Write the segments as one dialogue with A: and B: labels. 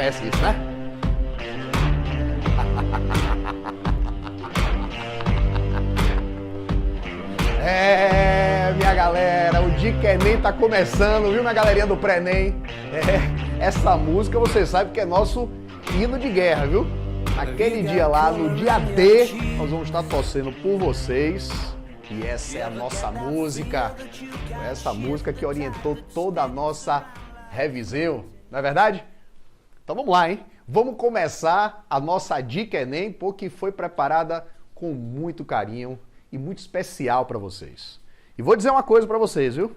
A: conhece isso, né? Minha galera, o Dica Enem tá começando, viu, minha galerinha do pré-ENEM? Essa música você sabe que é nosso hino de guerra, viu? Naquele dia lá, no dia D, nós vamos estar torcendo por vocês. E essa é a nossa música, essa música que orientou toda a nossa reviseu, não é verdade? Então vamos lá, hein? Vamos começar a nossa Dica Enem, porque foi preparada com muito carinho e muito especial para vocês. E vou dizer uma coisa para vocês, viu?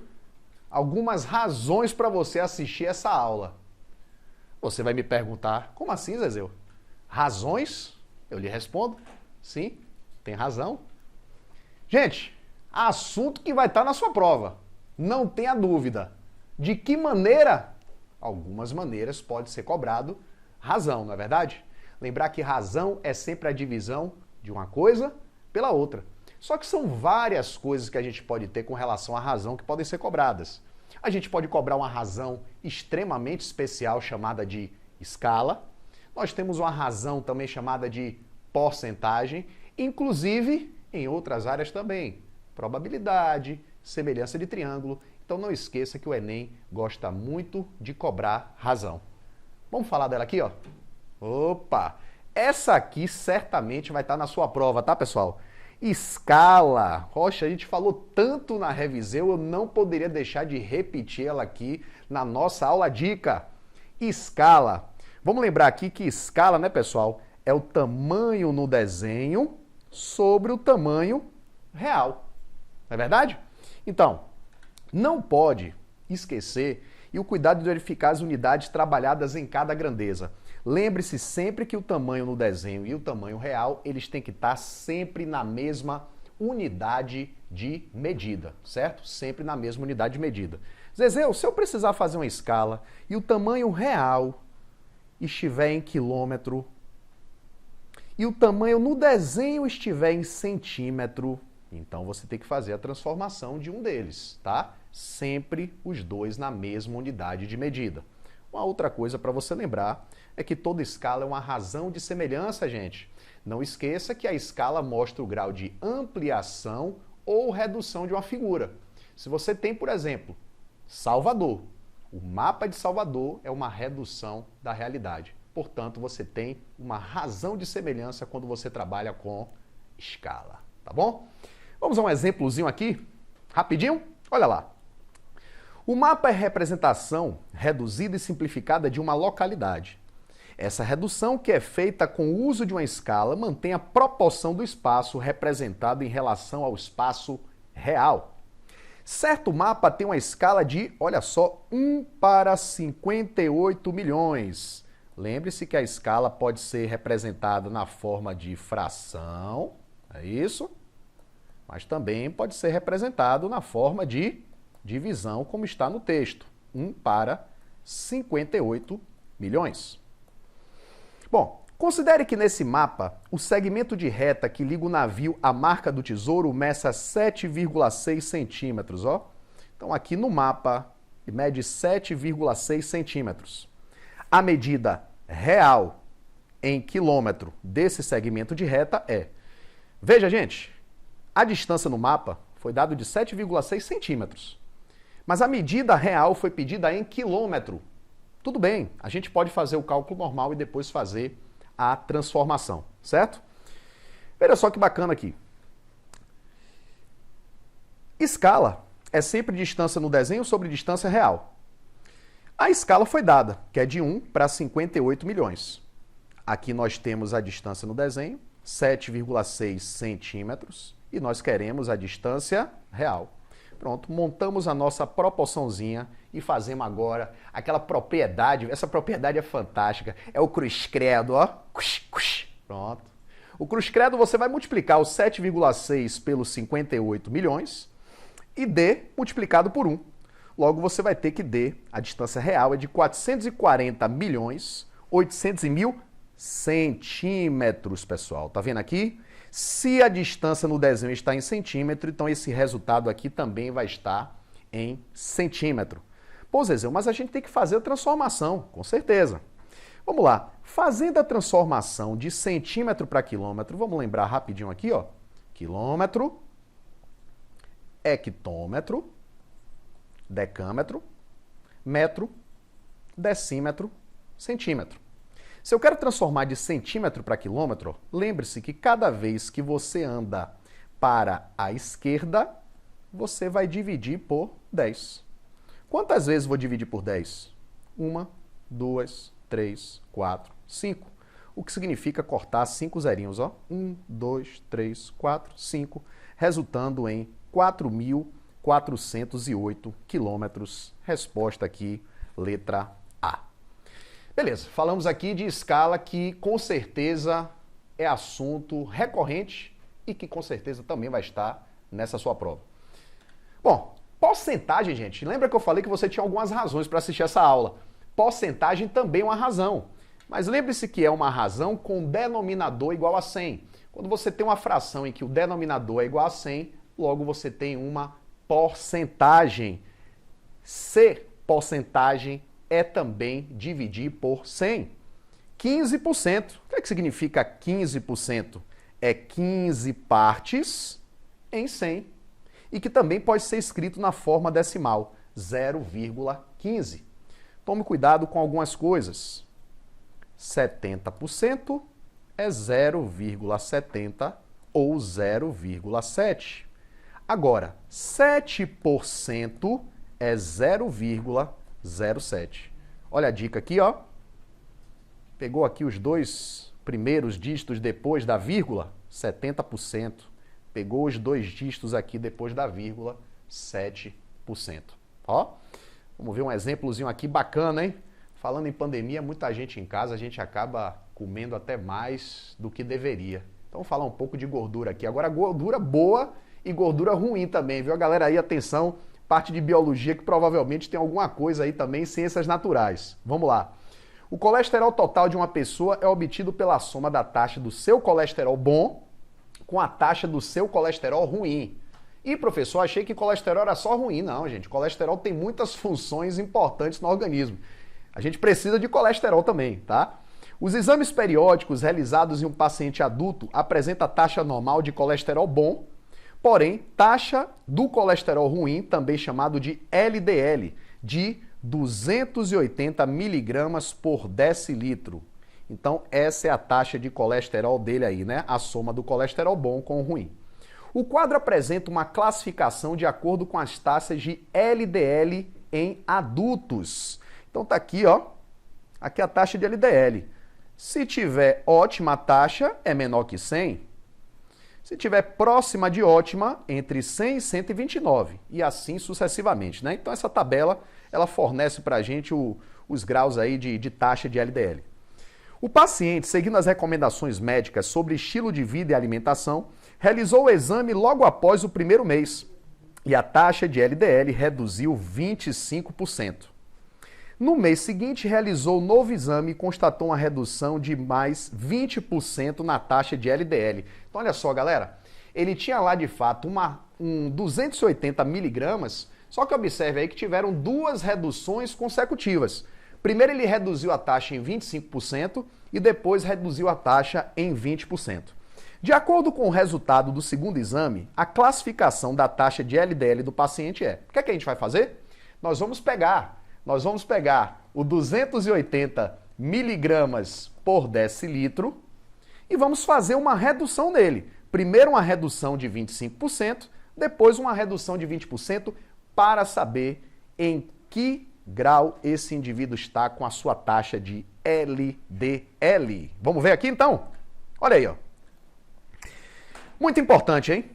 A: Algumas razões para você assistir essa aula. Você vai me perguntar, como assim, Zezéu? Razões? Eu lhe respondo, sim, tem razão. Gente, assunto que vai estar na sua prova, não tenha dúvida. De que maneira? Algumas maneiras pode ser cobrado razão, não é verdade? Lembrar que razão é sempre a divisão de uma coisa pela outra. Só que são várias coisas que a gente pode ter com relação à razão que podem ser cobradas. A gente pode cobrar uma razão extremamente especial chamada de escala. Nós temos uma razão também chamada de porcentagem, inclusive em outras áreas também. Probabilidade, semelhança de triângulo. Então não esqueça que o Enem gosta muito de cobrar razão. Vamos falar dela aqui, ó. Opa! Essa aqui certamente vai estar na sua prova, tá, pessoal? Escala. Poxa, a gente falou tanto na Reviseu, eu não poderia deixar de repetir ela aqui na nossa aula dica. Escala. Vamos lembrar aqui que escala, né, pessoal, é o tamanho no desenho sobre o tamanho real. Não é verdade? Então, não pode esquecer e o cuidado de verificar as unidades trabalhadas em cada grandeza. Lembre-se sempre que o tamanho no desenho e o tamanho real, eles têm que estar sempre na mesma unidade de medida, certo? Sempre na mesma unidade de medida. Zezéu, se eu precisar fazer uma escala e o tamanho real estiver em quilômetro e o tamanho no desenho estiver em centímetro, então você tem que fazer a transformação de um deles, tá? Sempre os dois na mesma unidade de medida. Uma outra coisa para você lembrar é que toda escala é uma razão de semelhança, gente. Não esqueça que a escala mostra o grau de ampliação ou redução de uma figura. Se você tem, por exemplo, Salvador, o mapa de Salvador é uma redução da realidade. Portanto, você tem uma razão de semelhança quando você trabalha com escala, tá bom? Vamos a um exemplozinho aqui, rapidinho? Olha lá. O mapa é representação reduzida e simplificada de uma localidade. Essa redução, que é feita com o uso de uma escala, mantém a proporção do espaço representado em relação ao espaço real. Certo mapa tem uma escala de, olha só, 1 para 58 milhões. Lembre-se que a escala pode ser representada na forma de fração, é isso? Mas também pode ser representado na forma de divisão, como está no texto, 1 para 58 milhões. Bom, considere que nesse mapa, o segmento de reta que liga o navio à marca do tesouro meça 7,6 centímetros, ó. Então aqui no mapa, mede 7,6 centímetros. A medida real em quilômetro desse segmento de reta é... Veja, gente, a distância no mapa foi dada de 7,6 centímetros. Mas a medida real foi pedida em quilômetro. Tudo bem, a gente pode fazer o cálculo normal e depois fazer a transformação, certo? Veja só que bacana aqui. Escala é sempre distância no desenho sobre distância real. A escala foi dada, que é de 1 para 58 milhões. Aqui nós temos a distância no desenho, 7,6 centímetros, e nós queremos a distância real. Pronto, montamos a nossa proporçãozinha e fazemos agora aquela propriedade. Essa propriedade é fantástica. É o cruz-credo, ó. Pronto. O cruz-credo você vai multiplicar o 7,6 pelos 58 milhões e D multiplicado por 1. Logo você vai ter que D, a distância real é de 440 milhões 800 mil centímetros, pessoal. Tá vendo aqui? Se a distância no desenho está em centímetro, então esse resultado aqui também vai estar em centímetro. Pô, Zezé, mas a gente tem que fazer a transformação, com certeza. Vamos lá. Fazendo a transformação de centímetro para quilômetro, vamos lembrar rapidinho aqui, ó. Quilômetro, hectômetro, decâmetro, metro, decímetro, centímetro. Se eu quero transformar de centímetro para quilômetro, lembre-se que cada vez que você anda para a esquerda, você vai dividir por 10. Quantas vezes vou dividir por 10? 1, 2, 3, 4, 5. O que significa cortar 5 zerinhos, ó. 1, 2, 3, 4, 5, resultando em 4.408 quilômetros. Resposta aqui, letra A. Beleza, falamos aqui de escala que com certeza é assunto recorrente e que com certeza também vai estar nessa sua prova. Bom, porcentagem, gente, lembra que eu falei que você tinha algumas razões para assistir essa aula? Porcentagem também é uma razão, mas lembre-se que é uma razão com denominador igual a 100. Quando você tem uma fração em que o denominador é igual a 100, logo você tem uma porcentagem. Ser porcentagem é também dividir por 100. 15%. O que é que significa 15%? É 15 partes em 100. E que também pode ser escrito na forma decimal, 0,15. Tome cuidado com algumas coisas. 70% é 0,70 ou 0,7. Agora, 7% é 0,07. Olha a dica aqui, ó. Pegou aqui os dois primeiros dígitos depois da vírgula, 70%. Pegou os dois dígitos aqui depois da vírgula, 7%. Ó, vamos ver um exemplozinho aqui bacana, hein? Falando em pandemia, muita gente em casa, a gente acaba comendo até mais do que deveria. Então, vamos falar um pouco de gordura aqui. Agora, gordura boa e gordura ruim também, viu? A galera aí, atenção, parte de biologia que provavelmente tem alguma coisa aí também, ciências naturais. Vamos lá. O colesterol total de uma pessoa é obtido pela soma da taxa do seu colesterol bom com a taxa do seu colesterol ruim. E, professor, achei que colesterol era só ruim. Não, gente, colesterol tem muitas funções importantes no organismo. A gente precisa de colesterol também, tá? Os exames periódicos realizados em um paciente adulto apresentam a taxa normal de colesterol bom, porém, taxa do colesterol ruim, também chamado de LDL, de 280 miligramas por decilitro. Então, essa é a taxa de colesterol dele aí, né? A soma do colesterol bom com o ruim. O quadro apresenta uma classificação de acordo com as taxas de LDL em adultos. Então tá aqui, ó. Aqui a taxa de LDL. Se tiver ótima taxa, é menor que 100. Se tiver próxima de ótima, entre 100 e 129. E assim sucessivamente, né? Então essa tabela, ela fornece pra gente os graus aí de taxa de LDL. O paciente, seguindo as recomendações médicas sobre estilo de vida e alimentação, realizou o exame logo após o primeiro mês e a taxa de LDL reduziu 25%. No mês seguinte, realizou um novo exame e constatou uma redução de mais 20% na taxa de LDL. Então, olha só, galera, ele tinha lá de fato 280 miligramas, só que observe aí que tiveram duas reduções consecutivas. Primeiro ele reduziu a taxa em 25% e depois reduziu a taxa em 20%. De acordo com o resultado do segundo exame, a classificação da taxa de LDL do paciente é... O que é que a gente vai fazer? Nós vamos pegar o 280 miligramas por decilitro e vamos fazer uma redução nele. Primeiro uma redução de 25%, depois uma redução de 20% para saber em que grau esse indivíduo está com a sua taxa de LDL. Vamos ver aqui então? Olha aí, ó. Muito importante, hein?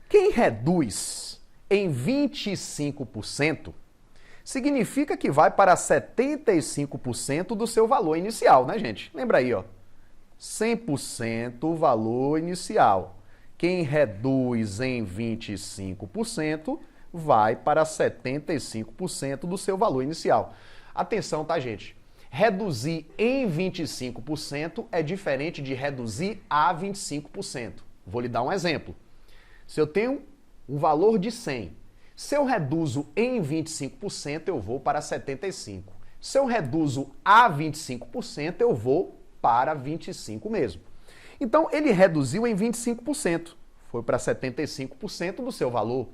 A: Quem reduz em 25% significa que vai para 75% do seu valor inicial, né, gente? Lembra aí, ó. 100% valor inicial. Quem reduz em 25% vai para 75% do seu valor inicial. Atenção, tá, gente? Reduzir em 25% é diferente de reduzir a 25%. Vou lhe dar um exemplo. Se eu tenho um valor de 100, se eu reduzo em 25%, eu vou para 75%. Se eu reduzo a 25%, eu vou para 25% mesmo. Então, ele reduziu em 25%. Foi para 75% do seu valor.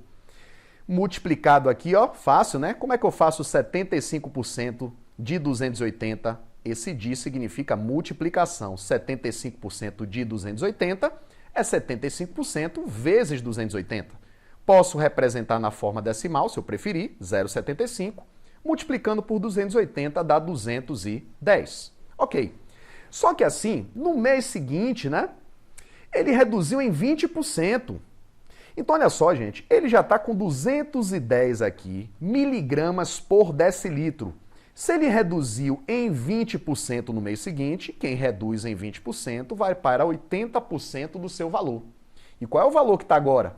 A: Multiplicado aqui, ó, fácil, né? Como é que eu faço 75% de 280? Esse de significa multiplicação. 75% de 280 é 75% vezes 280. Posso representar na forma decimal, se eu preferir, 0,75. Multiplicando por 280 dá 210. Ok. Só que assim, no mês seguinte, né? Ele reduziu em 20%. Então, olha só, gente, ele já está com 210 aqui, miligramas por decilitro. Se ele reduziu em 20% no mês seguinte, quem reduz em 20% vai para 80% do seu valor. E qual é o valor que está agora?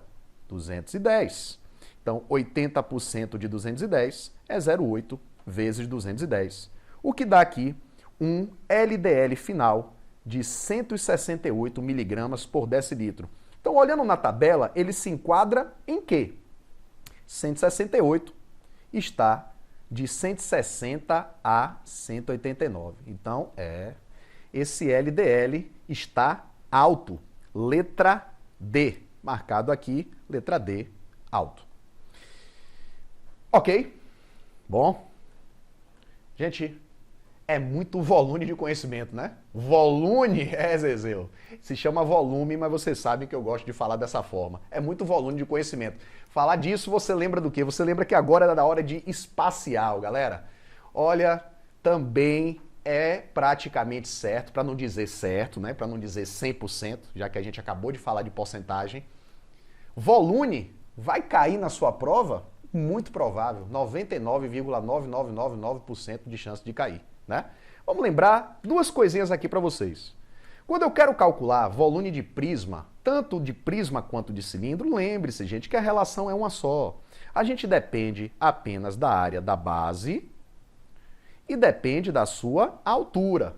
A: 210. Então, 80% de 210 é 0,8 vezes 210, o que dá aqui um LDL final de 168 miligramas por decilitro. Então, olhando na tabela, ele se enquadra em quê? 168 está de 160 a 189. Então, esse LDL está alto. Letra D. Marcado aqui, letra D, alto. Ok? Bom. Gente, é muito volume de conhecimento, né? Volume, Zezeu. Se chama volume, mas vocês sabem que eu gosto de falar dessa forma. É muito volume de conhecimento. Falar disso, você lembra do quê? Você lembra que agora era da hora de espacial, galera. Olha, também é praticamente certo, para não dizer certo, né? Para não dizer 100%, já que a gente acabou de falar de porcentagem. Volume vai cair na sua prova? Muito provável, 99,9999% de chance de cair, né? Vamos lembrar duas coisinhas aqui para vocês. Quando eu quero calcular volume de prisma, tanto de prisma quanto de cilindro, lembre-se, gente, que a relação é uma só. A gente depende apenas da área da base e depende da sua altura.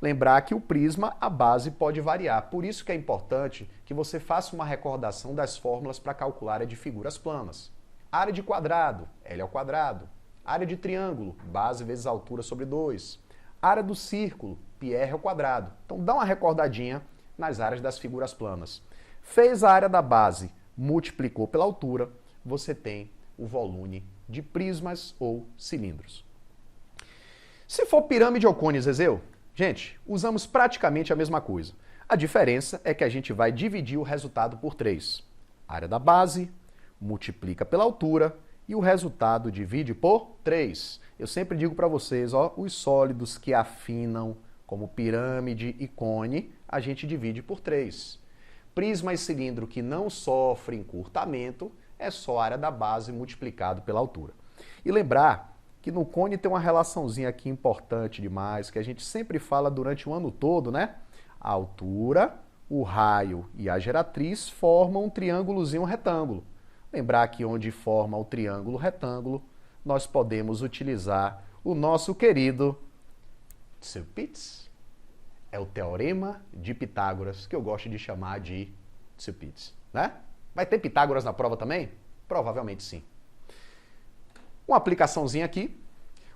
A: Lembrar que o prisma, a base pode variar. Por isso que é importante que você faça uma recordação das fórmulas para calcular a área de figuras planas. Área de quadrado, L ao quadrado. Área de triângulo, base vezes altura sobre 2. Área do círculo, πr ao quadrado. Então dá uma recordadinha nas áreas das figuras planas. Fez a área da base, multiplicou pela altura, você tem o volume de prismas ou cilindros. Se for pirâmide ou cone, Zezeu, gente, usamos praticamente a mesma coisa. A diferença é que a gente vai dividir o resultado por 3. Área da base, multiplica pela altura e o resultado divide por 3. Eu sempre digo para vocês, ó, os sólidos que afinam, como pirâmide e cone, a gente divide por 3. Prisma e cilindro que não sofrem encurtamento, é só a área da base multiplicado pela altura. E lembrar que no cone tem uma relaçãozinha aqui importante demais, que a gente sempre fala durante o ano todo, né? A altura, o raio e a geratriz formam um triângulozinho retângulo. Lembrar que onde forma o triângulo retângulo, nós podemos utilizar o nosso querido Tzipitz. É o Teorema de Pitágoras, que eu gosto de chamar de Tzipitz, né? Vai ter Pitágoras na prova também? Provavelmente sim. Uma aplicaçãozinha aqui.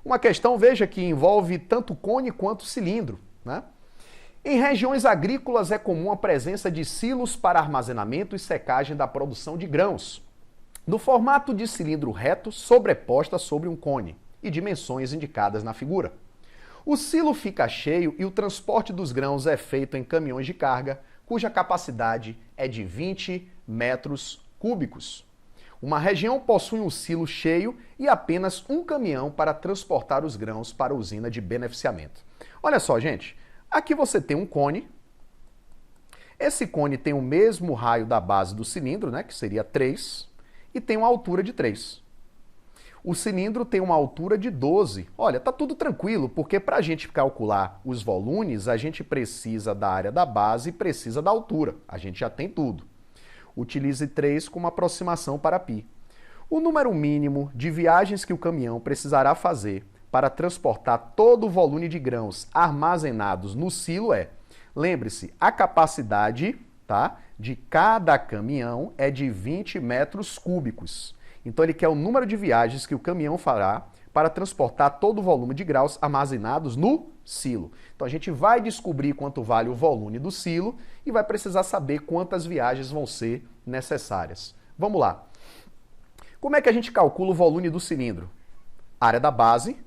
A: Uma questão, veja, que envolve tanto cone quanto cilindro, né? Em regiões agrícolas é comum a presença de silos para armazenamento e secagem da produção de grãos, no formato de cilindro reto sobreposta sobre um cone e dimensões indicadas na figura. O silo fica cheio e o transporte dos grãos é feito em caminhões de carga, cuja capacidade é de 20 metros cúbicos. Uma região possui um silo cheio e apenas um caminhão para transportar os grãos para a usina de beneficiamento. Olha só, gente, aqui você tem um cone. Esse cone tem o mesmo raio da base do cilindro, né, que seria 3, e tem uma altura de 3. O cilindro tem uma altura de 12. Olha, tá tudo tranquilo, porque para a gente calcular os volumes, a gente precisa da área da base e precisa da altura. A gente já tem tudo. Utilize 3 como aproximação para π. O número mínimo de viagens que o caminhão precisará fazer para transportar todo o volume de grãos armazenados no silo é, lembre-se, a capacidade, tá, de cada caminhão é de 20 metros cúbicos. Então ele quer o número de viagens que o caminhão fará para transportar todo o volume de graus armazenados no silo. Então a gente vai descobrir quanto vale o volume do silo e vai precisar saber quantas viagens vão ser necessárias. Vamos lá. Como é que a gente calcula o volume do cilindro? Área da base,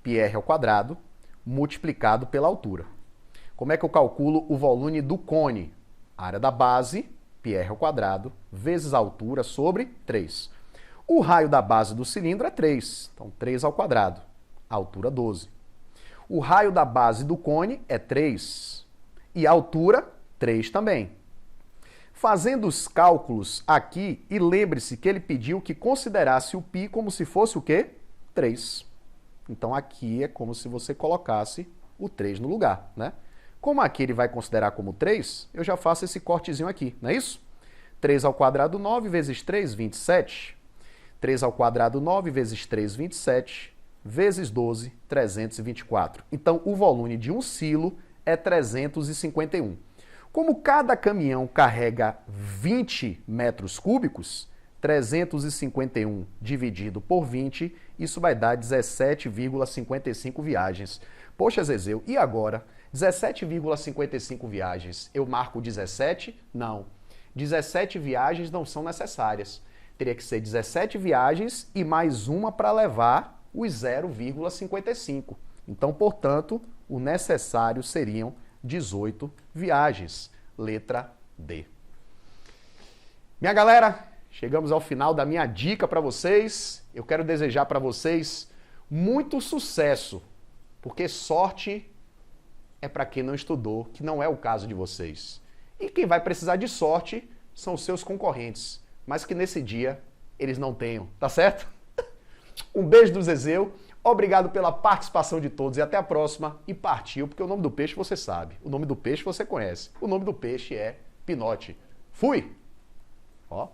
A: πr ao quadrado, multiplicado pela altura. Como é que eu calculo o volume do cone? Área da base, πr ao quadrado, vezes a altura sobre 3. O raio da base do cilindro é 3, então 3 ao quadrado, a altura 12. O raio da base do cone é 3 e a altura 3 também. Fazendo os cálculos aqui, e lembre-se que ele pediu que considerasse o π como se fosse o quê? 3. Então aqui é como se você colocasse o 3 no lugar, né? Como aqui ele vai considerar como 3, eu já faço esse cortezinho aqui, não é isso? 3 ao quadrado, 9 vezes 3, 27. 3 ao quadrado, 9 vezes 3, 27, vezes 12, 324. Então, o volume de um silo é 351. Como cada caminhão carrega 20 metros cúbicos, 351 dividido por 20, isso vai dar 17,55 viagens. Poxa, Zezeu, e agora? 17,55 viagens. Eu marco 17? Não. 17 viagens não são necessárias. Teria que ser 17 viagens e mais uma para levar os 0,55. Então, portanto, o necessário seriam 18 viagens. Letra D. Minha galera, chegamos ao final da minha dica para vocês. Eu quero desejar para vocês muito sucesso, porque sorte é para quem não estudou, que não é o caso de vocês. E quem vai precisar de sorte são os seus concorrentes, mas que nesse dia eles não tenham, tá certo? Um beijo do Zezeu, obrigado pela participação de todos e até a próxima. E partiu, porque o nome do peixe você sabe, o nome do peixe você conhece, o nome do peixe é Pinote. Fui! Ó.